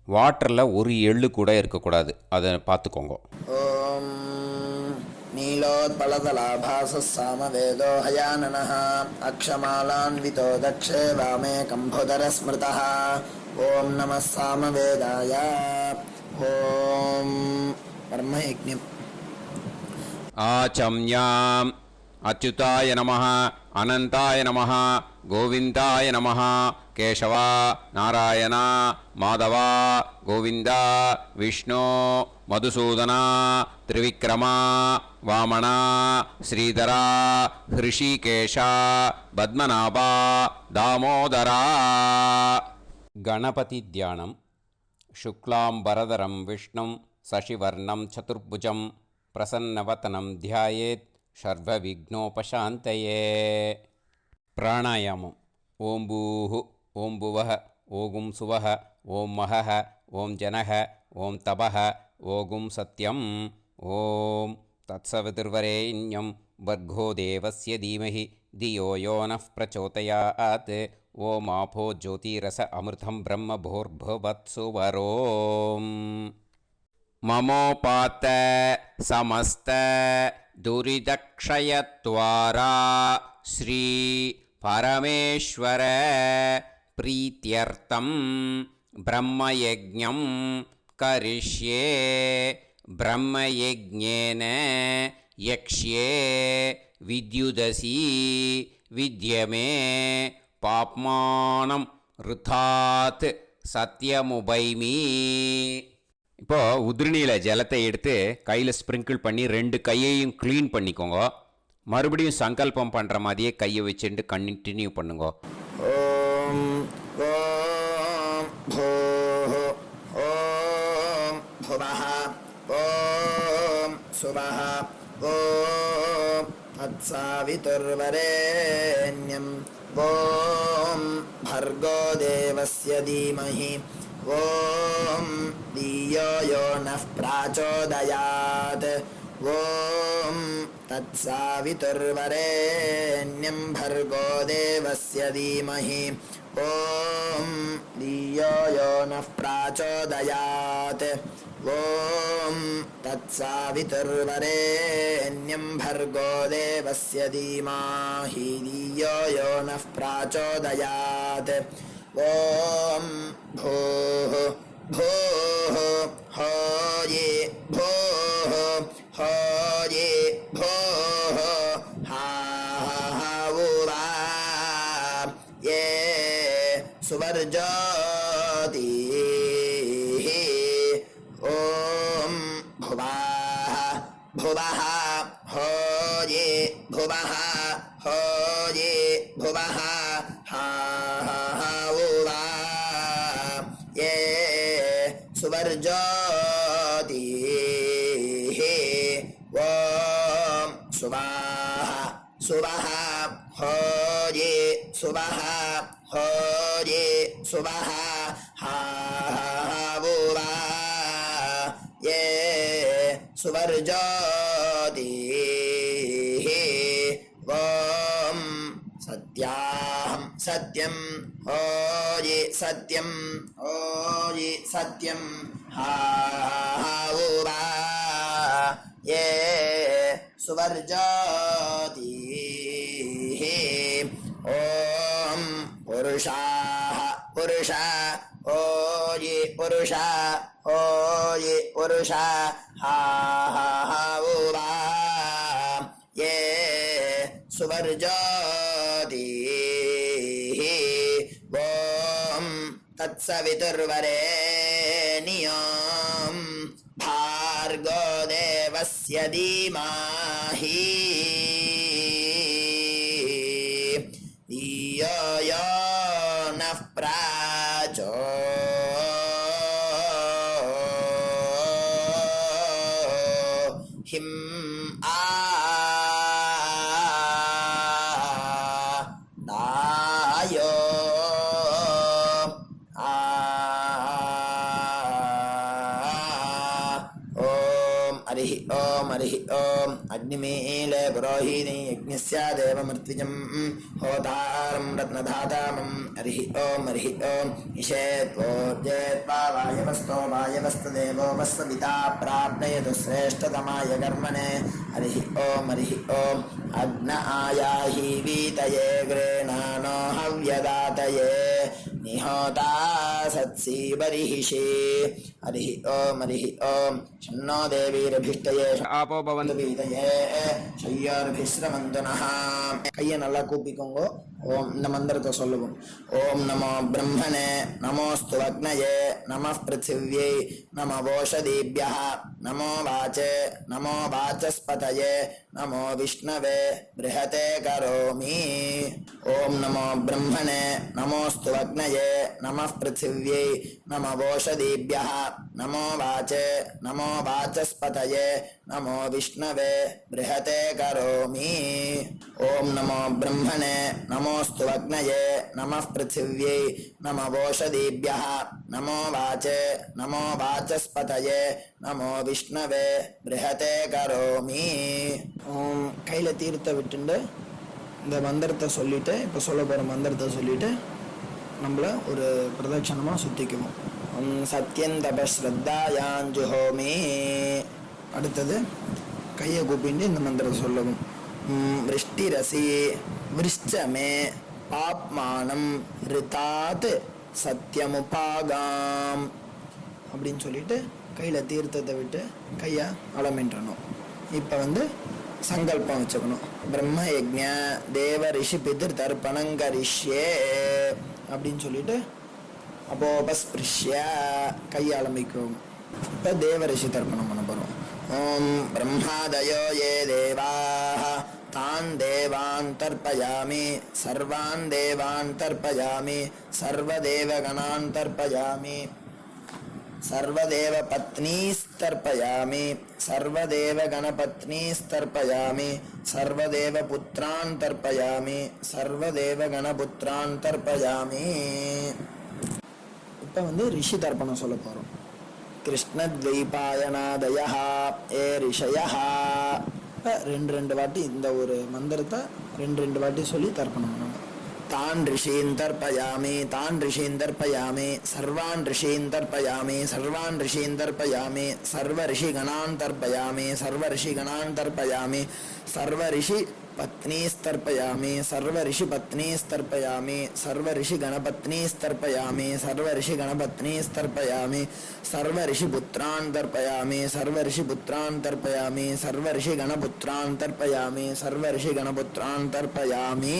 வாட்டரில் ஒரு எள்ளு கூட இருக்கக்கூடாது, அதை பார்த்துக்கோங்க. ஓம் நீலோத்பலதலாபாசः சாமவேதோ ஹயானனः அக்ஷமாலான்விதோ தக்ஷே வாமே கம்போதரஸ்மிருதः. ஓம் நமः சாமவேதாய. ஓம் பிரம்மயஜ்ஞம். ஆச்சம்யாம் அச்சுதாய நமஹ, அனந்தாய நமஹ, கோவிந்தாய நமஹ, கேசவா, நாராயணா, மாதவா, கோவிந்தா, விஷ்ணு, மதுசூதனா, திரிவிக்ரமா, வாமனா, ஸ்ரீதரா, ஹிருஷிகேஷா, பத்மநாபா, தாமோதரா. கணபதி தியானம். शुक्लाम्बरधरं विष्णुं शशिवर्णं चतुर्भुजं प्रसन्नवदनं ध्यायेत् सर्वविघ्नोपशान्तये. प्राणायामम्. ओं भूः ओं भुवः ओं सुवः ओं महः ओं जनः ओं तपः ओं सत्यम्. ओं तत्सवितुर्वरेण्यं भर्गो देवस्य धीमहि धियो यो नः प्रचोदयात्. ओम आपो ज्योतिरस अमृतं ब्रह्म भूर्भुवत्सु वरोम्. ममोपात समस्त दुरिदक्षयत्वारा श्री परमेश्वर प्रीत्यर्थं ब्रह्मयज्ञं करिष्ये. ब्रह्मयज्ञेन यक्ष्ये विद्युदसि विद्यमे பாப்மானம் ருத்தாத் சத்தியமுபைமி. இப்போது உதிரணியில் ஜலத்தை எடுத்து கையில் ஸ்ப்ரிங்கிள் பண்ணி 2 கையையும் க்ளீன் பண்ணிக்கோங்க. மறுபடியும் சங்கல்பம் பண்ணுற மாதிரியே கையை வச்சுட்டு கண்டினியூ பண்ணுங்க. ஓம் ஓம் பூஹ ஓம் புவஹ ஓம் சுவஹ ஓம் தத்சாவிதுர்வரேண்யம் ஓம் भर्गो देवस्य धीमहि ॐ धियो यो नः प्राचोदयात् ॐ तत्सावितुर्वरेण्यं भर्गो देवस्य धीमहि ॐ धियो यो नः प्राचोदयात् ॐ तत्सवितुर्वरेण्यं भर्गो देवस्य धीमहि धियो यो नः प्राचोदयात् ॐ भूः भूः होये भूः होये भूः हा उवा ये सुवर्जोति ॐ भुवः भुवः होये भुवः होये भुवः हा उवा ये सुवर्जोति ॐ सुवाः सुवः होये सुवः होये सुवः हा उवा ये सुवर्जोति ॐ सत्याहं सत्यं होये सत्यं होये सत्यं हा उवा ये सुवर्जोति ॐ पुरुषाः पुरुषा होये पुरुषा होये पुरुषा हा उवा ये सुवर्जोति ॐ तत्सवितुर्वरेण्यं भार्गो देवस्य धीमहि धियो यो नः दायो हरिः ओम अग्निमीले पुरोहिणी यज्ञस्य देवमर्त्विजं होतारं रत्नधातामं हरिः ओम ईशेत्वोर्जेत्वा वायवस्तो वायवस्तदेवो वस्वपिता प्राप्नयतु श्रेष्ठतमाय कर्मणे हरिः ओम अग्न आयाहि वीतये गृह्णानो हव्यदातये निहोता सत्सी बर्हिषि हरिः ओम शन्नो देवीरभिष्टये आपो भवन्तु வீதையே ஷய்யார்பிஸ்ரமந்து நஹ. கையை நல்லா கூப்பிக்கோங்க. ஓம் இந்த மந்திரத்தை சொல்லுவோம். ஓம் நமோ பிரம்மணே நமோஸ்து அக்னயே நமः பிருத்திவ்யை நமோ ஓஷதீப்யः நமோ வாச்சே நமோ வாச்சஸ்பதயே நமோ விஷ்ணவே ப்ருஹதே கரோமி. ஓம் நமோ பிரம்மணே நமோஸ்து அக்னயே நமः பிருத்திவ்யை நமோ ஓஷதீப்யः நமோ வாச்சே நமோ வாச்சஸ்பதயே நமோ விஷ்ணவே ப்ருஹதே கரோமி. ஓம் நமோ பிரம்மணே நமோஸ்து அக்னயே நமः பிருத்திவ்யை நமோ ஓஷதீப்யः நமோ வாச்சே நமோ வாச்சஸ்பதயே நமோ விஷ்ணவே ப்ருஹதே கரோமி. ஓம் கையில தீர்த்த விட்டுண்டு இந்த மந்திரத்தை சொல்லிட்டு இப்போ சொல்ல போகிற மந்திரத்தை சொல்லிட்டு நம்மள ஒரு பிரதட்சணமாக சுற்றிக்குவோம். சத்யந்தபஸ்ரத்தாயாஞ்சுஹோமி. அடுத்தது கையை கூப்பிட்டு இந்த மந்திரத்தை சொல்லவும். விருஷ்டிரசி விருஷ்டமே பாப்மானம் ரிதாத் சத்யமுபாகாம் அப்படின்னு சொல்லிட்டு கையில் தீர்த்தத்தை விட்டு கையை அலமின்றணும். இப்போ சங்கல்பம் வச்சுக்கணும். பிரம்ம யஜ்ஞ தேவ ரிஷி பிதிர் தர்ப்பணங்கரிஷ்யே அப்படின்னு சொல்லிட்டு அபோபஸ்பிருஷ்ய கையை ஆரம்பிக்கும். இப்போ தேவ ரிஷி தர்ப்பணம் பண்ண போகிறோம். ஓம் பிரம்மாதயோ யே தேவாः तान् देवान् तर्पयामि सर्वान् देवान् तर्पयामि सर्वदेवगणान् तर्पयामि सर्वदेवपत्नीस्तर्पयामि सर्वदेवगणपत्नीस्तर्पयामि सर्वदेवपुत्रान् तर्पयामि सर्वदेवगणपुत्रान् तर्पयामि. இப்போ ரிஷி தர்ப்பணம் சொல்ல போகிறோம். கிருஷ்ணத்வைபாயனாதயः ஏ ரிஷயः. இப்போ ரெண்டு வாட்டி இந்த ஒரு மந்திரத்தை ரெண்டு வாட்டி சொல்லி தர்ப்பணம் பண்ணணும். तान् ऋषीन् तर्पयामि तान् ऋषीन् तर्पयामि सर्वान् ऋषीन् तर्पयामि सर्वान् ऋषीन् तर्पयामि सर्वऋषिगणान् तर्पयामि सर्वऋषिगणान् तर्पयामि सर्वऋषिपत्नीस्तर्पयामि सर्वऋषिपत्नीस्तर्पयामि सर्वऋषिगणपत्नीस्तर्पयामि सर्वऋषिगणपत्नीस्तर्पयामि सर्वऋषिपुत्रान् तर्पयामि सर्वऋषिपुत्रान् तर्पयामि सर्वऋषिगणपुत्रान् तर्पयामि सर्वऋषिगणपुत्रान् तर्पयामि.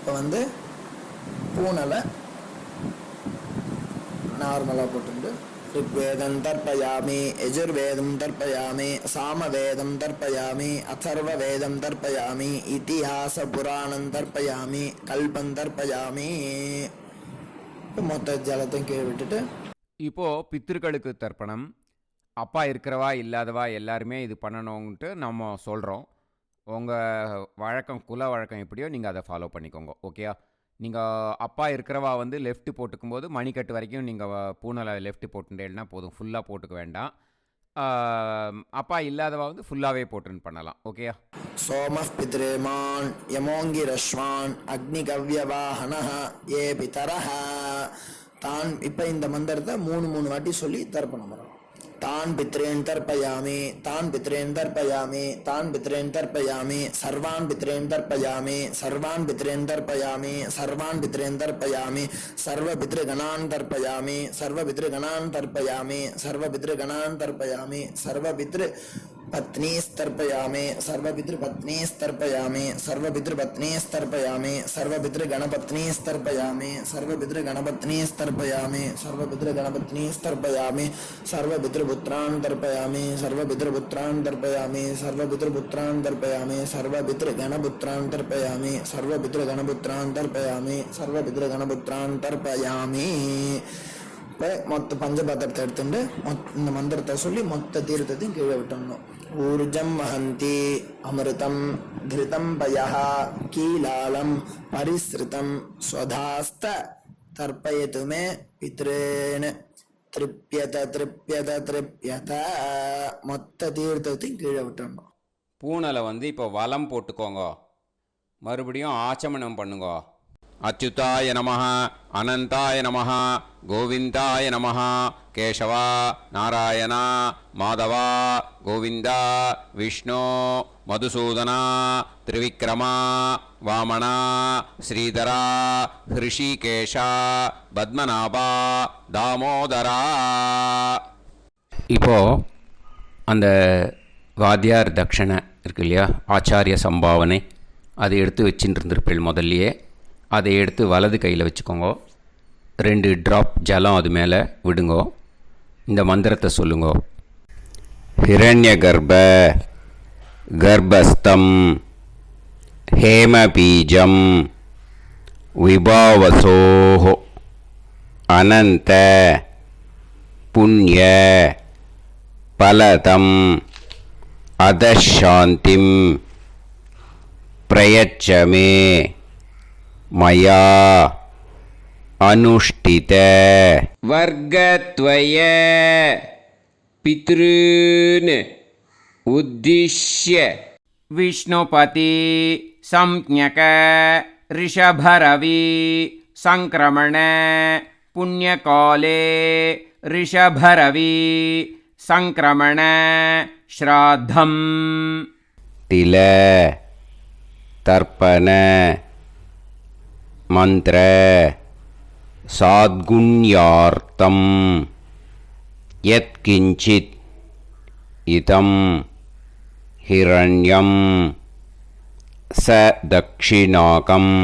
இப்போ வந்து பூனலை நார்மலாக போட்டு ऋग्वेदं तर्पयामि यजुर्वेदं तर्पयामि सामवेदं तर्पयामि अथर्ववेदं तर्पयामि इतिहासपुराणं तर्पयामि कल्पं तर्पयामि. மொத்த ஜலத்தையும் கீழே விட்டுட்டு இப்போது பித்திருக்களுக்கு தர்ப்பணம். அப்பா இருக்கிறவா இல்லாதவா எல்லாருமே இது பண்ணணுன்ட்டு நம்ம சொல்கிறோம். உங்கள் வழக்கம் குல வழக்கம் எப்படியோ நீங்கள் அதை ஃபாலோ பண்ணிக்கோங்க. ஓகேயா? நீங்கள் அப்பா இருக்கிறவா வந்து லெஃப்ட் போட்டுக்கும்போது மணிக்கட்டு வரைக்கும் நீங்கள் பூனலை லெஃப்ட் போட்டுட்டேன்னா போதும், ஃபுல்லாக போட்டுக்க வேண்டாம். அப்பா இல்லாதவா வந்து ஃபுல்லாகவே போட்டுன்னு பண்ணலாம். ஓகேயா? சோமः பித்ருமான் யமோங்கிரஸ்வான் அக்னிகவ்யவாஹனः ஏ பிதரஹ தான். இப்போ இந்த மந்திரத்தை மூணு வாட்டி சொல்லி தர்ப்பணம் பண்ணலாம். तान् पितॄन् तर्पयामि तान् पितॄन् तर्पयामि तान् पितॄन् तर्पयामि सर्वान् पितॄन् तर्पयामि सर्वान् पितॄन् तर्पयामि सर्वान् पितॄन् तर्पयामि सर्वपितृगणान् तर्पयामि सर्वपितृगणान् तर्पयामि सर्वपितृगणान् तर्पयामि सर्वपितृपत्नीस्तर्पयामि सर्वपितृपत्नीस्तर्पयामि सर्वपितृपत्नीस्तर्पयामि सर्वपितृगणपत्नीस्तर्पयामि सर्वपितृगणपत्नीस्तर्पयामि सर्वपितृगणपत्नीस्तर्पयामि सर्वपितृपुत्रान् तर्पयामि सर्वपितृपुत्रान् तर्पयामि सर्वपितृपुत्रान् तर्पयामि सर्वपितृगणपुत्रान् तर्पयामि सर्वपितृगणपुत्रान् तर्पयामि सर्वपितृगणपुत्रान् तर्पयामि. இப்போ மொத்த பஞ்சபாத்திரத்தை எடுத்துட்டு இந்த மந்திரத்தை சொல்லி மொத்த தீர்த்தத்தையும் கீழே விட்டணும். ஊர்ஜம் வஹந்தி அமிர்தம் கிருதம் பயஹ கீலாலம் பரிஸ்ருதம் ஸ்வதாஸ்த தர்ப்பயதுமே பித்ரேன் திருப்யத திருப்யத திருப்யத. மொத்த தீர்த்தத்தையும் கீழே விட்டணும். பூனலை வந்து இப்போ வலம் போட்டுக்கோங்க. மறுபடியும் ஆச்சமனம் பண்ணுங்க. அச்சுதாய நமஹ அனந்தாய நமஹ கோவிந்தாய நமஹ கேசவா நாராயணா மாதவா கோவிந்தா விஷ்ணு மதுசூதனா திரிவிக்ரமா வாமனா ஸ்ரீதரா ஹிருஷிகேஷா பத்மநாபா தாமோதரா. இப்போது அந்த வாத்தியார் தட்சணை இருக்கு இல்லையா, ஆச்சாரிய சம்பாவனை, அதை எடுத்து வச்சுட்டு இருந்திருப்பேள் முதல்லையே. அதை எடுத்து வலது கையில் வச்சுக்கோங்க. 2 ட்ராப் ஜலம் அது மேலே விடுங்கோ. இந்த மந்திரத்தை சொல்லுங்கோ. ஹிரண்ய கர்ப்ப கர்ப்பஸ்தம் ஹேமபீஜம் விபாவசோஹோ அனந்த புண்ணிய பலதம் அதசாந்திம் பிரயச்சமே மயா அனுஷ்டித வர்க்கத்வய பித்ருன் உத்திஷ்ய விஷ்ணுபதி சம்ஞக ரிஷபரவி சங்கிரமண புண்ணியகாலே ரிஷபரவி சங்கிரமண ஸ்ராத்தம் தில தர்ப்பண மந்திர சாத்குண்யார்த்தம் யத்கிஞ்சித் இதம் ஹிரண்யம் ச தக்ஷிணாகம்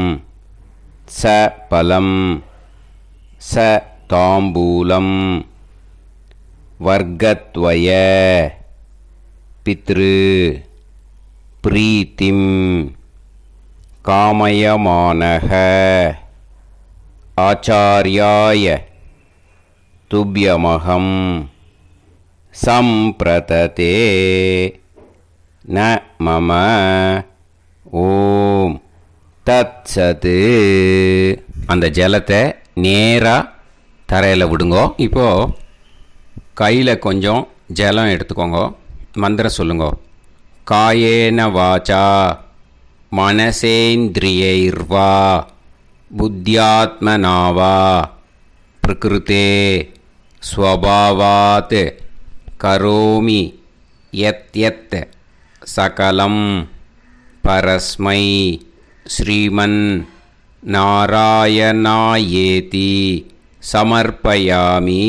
ச பலம் ச தாம்பூலம் வர்க்கத்வய பித்ரு பிரீத்திம் காமயமானஹ ஆச்சார்யாய துப்யமகம் சம்பிரததே ந மம ஓம் தத்சது. அந்த ஜலத்தை நேராக தரையில் விடுங்கோ. இப்போது கையில் கொஞ்சம் ஜலம் எடுத்துக்கோங்க. மந்திரம் சொல்லுங்க. காயேன வாச்சா मनसेन्द्रियैर्वा बुद्ध्यात्मना वा प्रकृते स्वभावात् करोमि यत् सकलं परस्मै श्रीमन्नारायणायेति समर्पयामि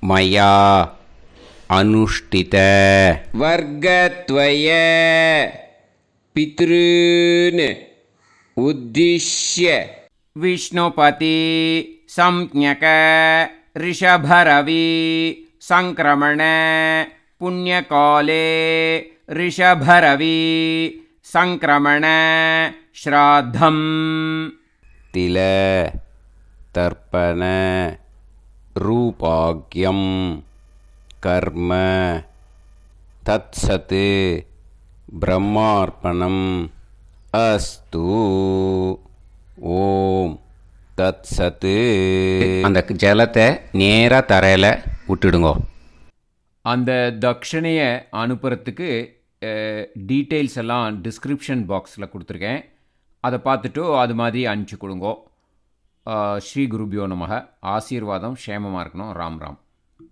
मया अनुष्ठित वर्गद्वय पितॄन् उद्दिश्य विष्णुपति संज्ञक ऋषभरवि संक्रमण पुण्यकाले ऋषभरवि संक्रमण श्राद्धं तिल तर्पण रूपाग्यं कर्म तत्सत् ब्रह्मार्पणम् अस्तु ஓம் தத் சத்து. அந்த ஜலத்தை நேராக தரையில் விட்டுடுங்கோ. அந்த தட்சணையை அனுப்புறதுக்கு டீட்டெயில்ஸ் எல்லாம் டிஸ்கிரிப்ஷன் பாக்ஸில் கொடுத்துருக்கேன். அதை பார்த்துட்டு அது மாதிரி அனுப்பிச்சி கொடுங்கோ. ஸ்ரீ குருபியோ நமக. ஆசீர்வாதம் க்ஷேமமாக இருக்கணும். ராம் ராம்.